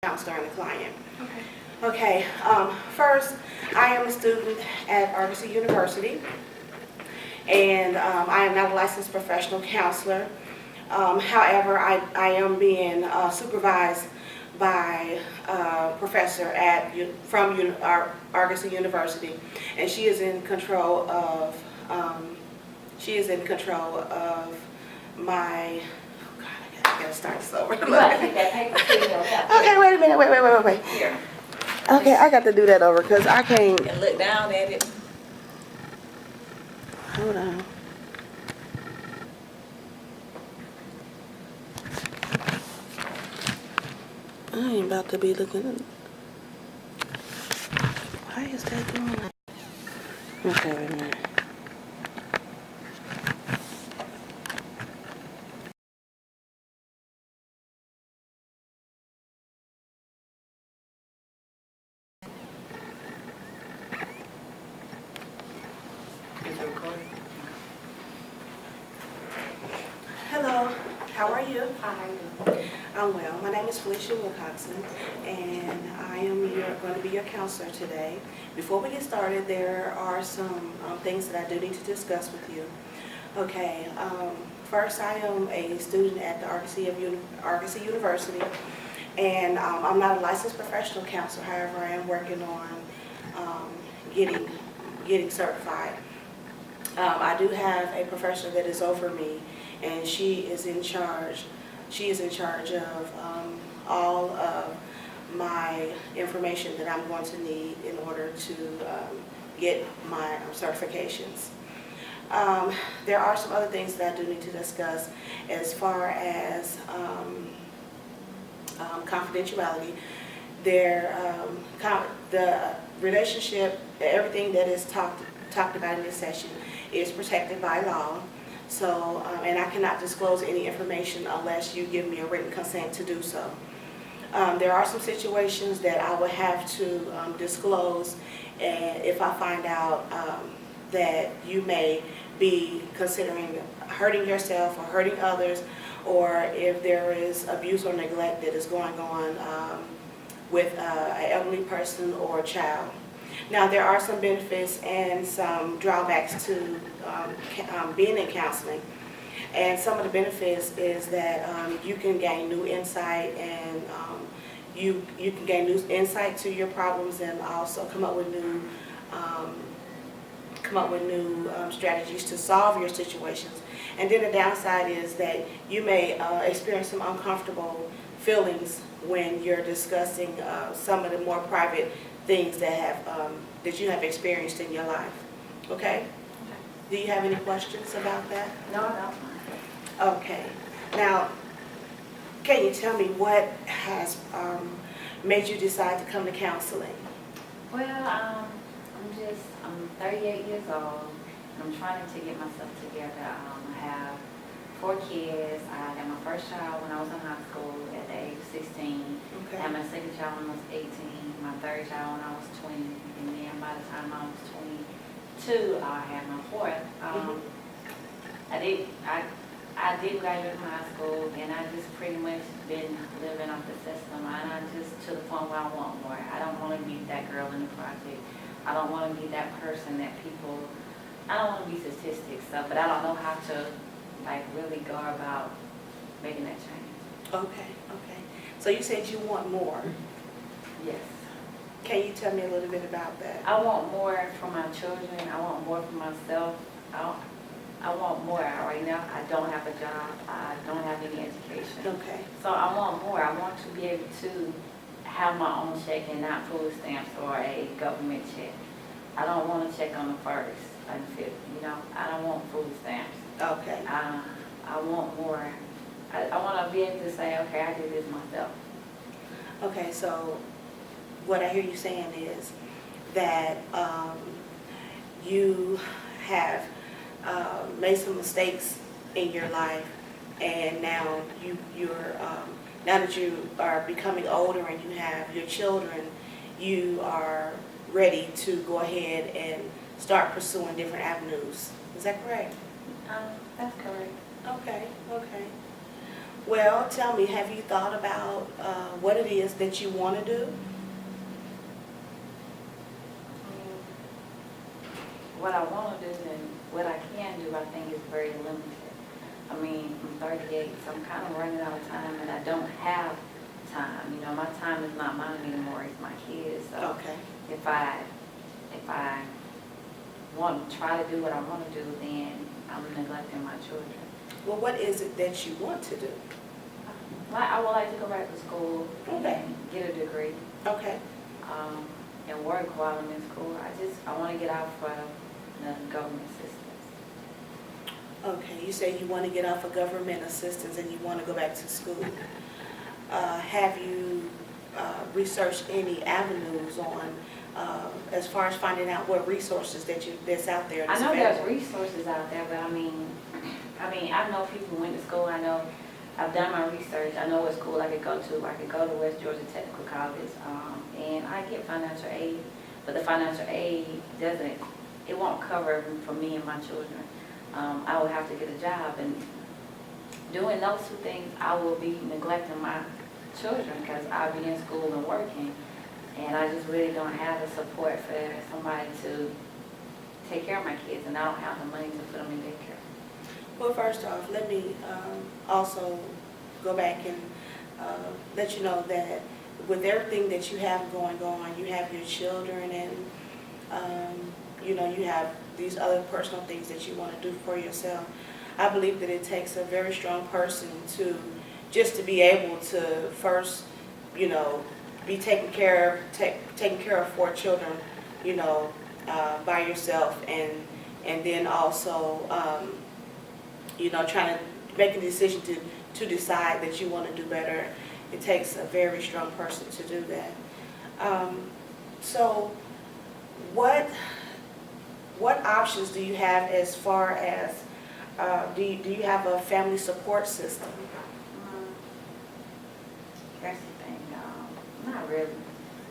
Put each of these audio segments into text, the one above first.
counselor and the client. Okay. Okay, first, I am a student at Argosy University, and I am not a licensed professional counselor. However, I am being supervised by a professor from Argosy University, and she is in control of my. Oh God, I gotta start this over. You gotta take that paper to your left. Okay, wait a minute, wait. Here. Okay, I got to do that over because I can't. And look down at it. Hold on. I ain't about to be looking. Why is that doing that? Okay, wait a minute. Is it recording? Hello, how are you? Hi. I'm well. My name is Felicia Wilcoxon, and I am going to be your counselor today. Before we get started, there are some things that I do need to discuss with you. Okay, first, I am a student at the Argosy University, and I'm not a licensed professional counselor. However, I am working on getting certified. I do have a professor that is over me, and she is in charge. She is in charge of all of my information that I'm going to need in order to get my certifications. There are some other things that I do need to discuss as far as confidentiality. The relationship, everything that is talked about in this session is protected by law. So, and I cannot disclose any information unless you give me a written consent to do so. There are some situations that I would have to disclose, and if I find out that you may be considering hurting yourself or hurting others, or if there is abuse or neglect that is going on with an elderly person or a child. Now, there are some benefits and some drawbacks to being in counseling. And some of the benefits is that you can gain new insight, and you can gain new insight to your problems, and also come up with new strategies to solve your situations. And then the downside is that you may experience some uncomfortable feelings when you're discussing some of the more private things that you have experienced in your life. Okay? Do you have any questions about that? No. Okay. Now, can you tell me what has made you decide to come to counseling? Well, I'm 38 years old. I'm trying to get myself together. I have 4 kids. I got my first child when I was in high school at the age of 16. Okay. I had my second child when I was 18. My third child when I was 20. And then by the time I was 22, I had my fourth. I did graduate from high school, and I just pretty much been living off the system. And I just to the point where I want more. I don't want to be that girl in the project. I don't want to be that person that people. I don't want to be statistics stuff, but I don't know how to really go about making that change. Okay. So you said you want more. Yes. Can you tell me a little bit about that? I want more for my children. I want more for myself. I want more. Right now, I don't have a job. I don't have any education. Okay. So I want more. I want to be able to have my own check and not food stamps or a government check. I don't want a check on the first and fifth. I don't want food stamps. Okay. I want more. I want to be able to say, okay, I did this myself. Okay, so what I hear you saying is that you have made some mistakes in your life, and now now that you are becoming older and you have your children, you are ready to go ahead and start pursuing different avenues. Is that correct? That's correct. Okay. Well, tell me, have you thought about what it is that you want to do? What I want to do and what I can do, I think is very limited. I mean, I'm 38, so I'm kind of running out of time, and I don't have time. You know, my time is not mine anymore; it's my kids. So Okay. if I want to try to do what I want to do, then I'm neglecting my children. Well, what is it that you want to do? I would like to go back to school Okay. and get a degree, Okay. and work while I'm in school. I want to get out for the government assistance. Okay, you say you want to get off of government assistance and you want to go back to school. Have you researched any avenues on, as far as finding out what resources that's out there? I that's know there's available? resources out there, but I mean, I know people who went to school. I know I've done my research. I know what school I could go to. I could go to West Georgia Technical College, and I get financial aid, but the financial aid it won't cover for me and my children. I will have to get a job, and doing those two things, I will be neglecting my children because I'll be in school and working, and I just really don't have the support for somebody to take care of my kids, and I don't have the money to put them in daycare. Well, first off, let me also go back and let you know that with everything that you have going on, you have your children and, you have these other personal things that you want to do for yourself. I believe that it takes a very strong person to be able to first, be taken care of 4 children, by yourself, and then also, trying to make a decision to decide that you want to do better. It takes a very strong person to do that. So what options do you have as far as, do you have a family support system? That's the thing, not really.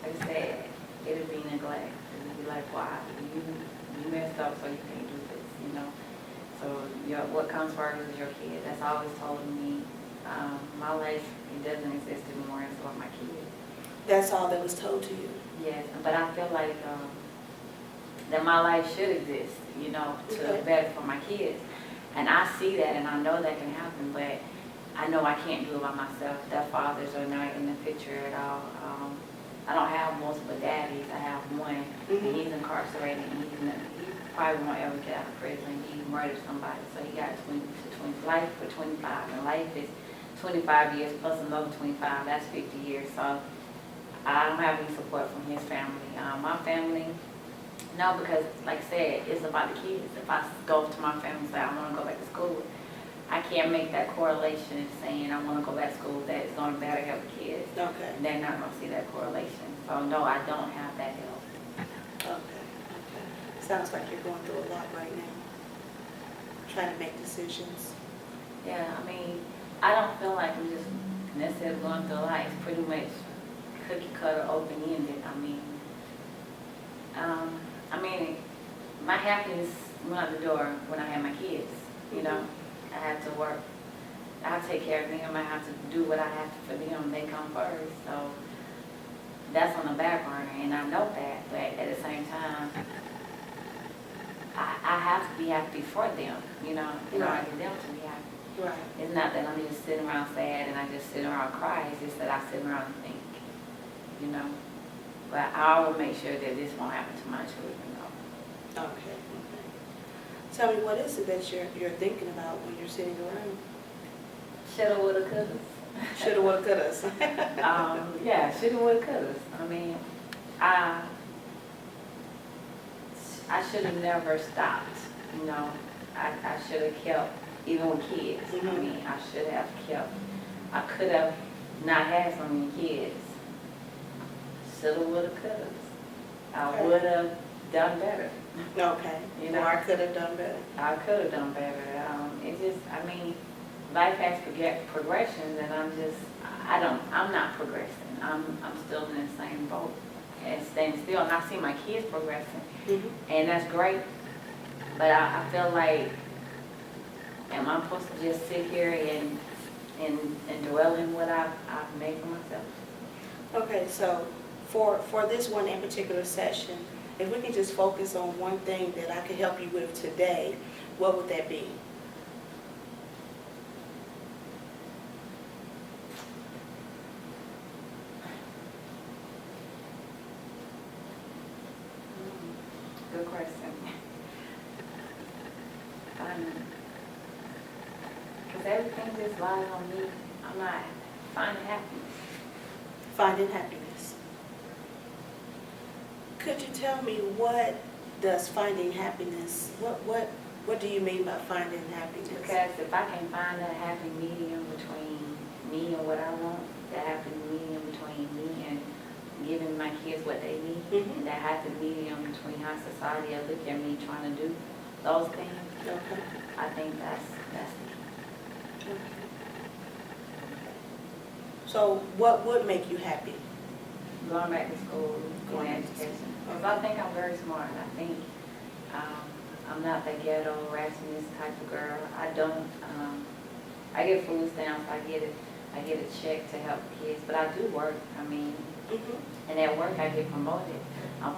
Like I said, it'll be neglect. It'll be like, why? You messed up, so you can't do this, So what comes first is your kid. That's always told me. My life, it doesn't exist anymore, it's about my kids. That's all that was told to you? Yes, but I feel like that my life should exist, to better for my kids. And I see that and I know that can happen, but I know I can't do it by myself. Their fathers are not in the picture at all. I don't have multiple daddies. I have one, and he's incarcerated, and he probably won't ever get out of prison. He murdered somebody, so he got life for 25, and life is 25 years plus another 25. That's 50 years. So I don't have any support from his family. My family, no, because like I said, it's about the kids. If I go to my family and say I want to go back to school, I can't make that correlation saying I want to go back to school that it's going to better help the kids. Okay. They're not going to see that correlation. So no, I don't have that help. Okay. Sounds like you're going through a lot right now, trying to make decisions. Yeah, I don't feel like I'm just necessarily going through life. Pretty much cookie cutter, open ended. My happiness went out the door when I had my kids. I had to work. I have to take care of them. I have to do what I have to for them. They come first. So that's on the back burner, and I know that. But at the same time, I have to be happy for them, in order for them to be happy. Right. It's not that I'm just sitting around sad and I just sit around cry. It's just that I sit around and think, But I will make sure that this won't happen to my children, though. Okay. Tell me, what is it that you're thinking about when you're sitting around? Shoulda, woulda, coulda. Shoulda, woulda, coulda. Yeah, shoulda, woulda, coulda. I should have never stopped, I should have kept, even with kids. I should have kept. I could have not had so many kids. Shoulda, woulda, coulda. I would have done better. Okay. Or I could have done better. I could have done better. Life has progressions, and I'm not progressing. I'm still in the same boat and staying still. And I see my kids progressing, and that's great. But I feel like, am I supposed to just sit here and and dwell in what I've made for myself. Okay, so for this one in particular session, if we can just focus on one thing that I could help you with today, what would that be? Good question. Because everything just lies on me. I'm not finding happiness. Finding happiness. Could you tell me what does finding happiness, what do you mean by finding happiness? Because if I can find that happy medium between me and what I want, that happy medium between me and giving my kids what they need, Mhm. and that happy medium between how society look at me trying to do those things, Okay. I think that's Okay. So what would make you happy? going back to school, Going going back to education. school. Because I think I'm very smart. I think I'm not that ghetto, rashness type of girl. I don't, I get food stamps, I get a check to help kids, but I do work. I mean, Mhm. and at work I get promoted. I'm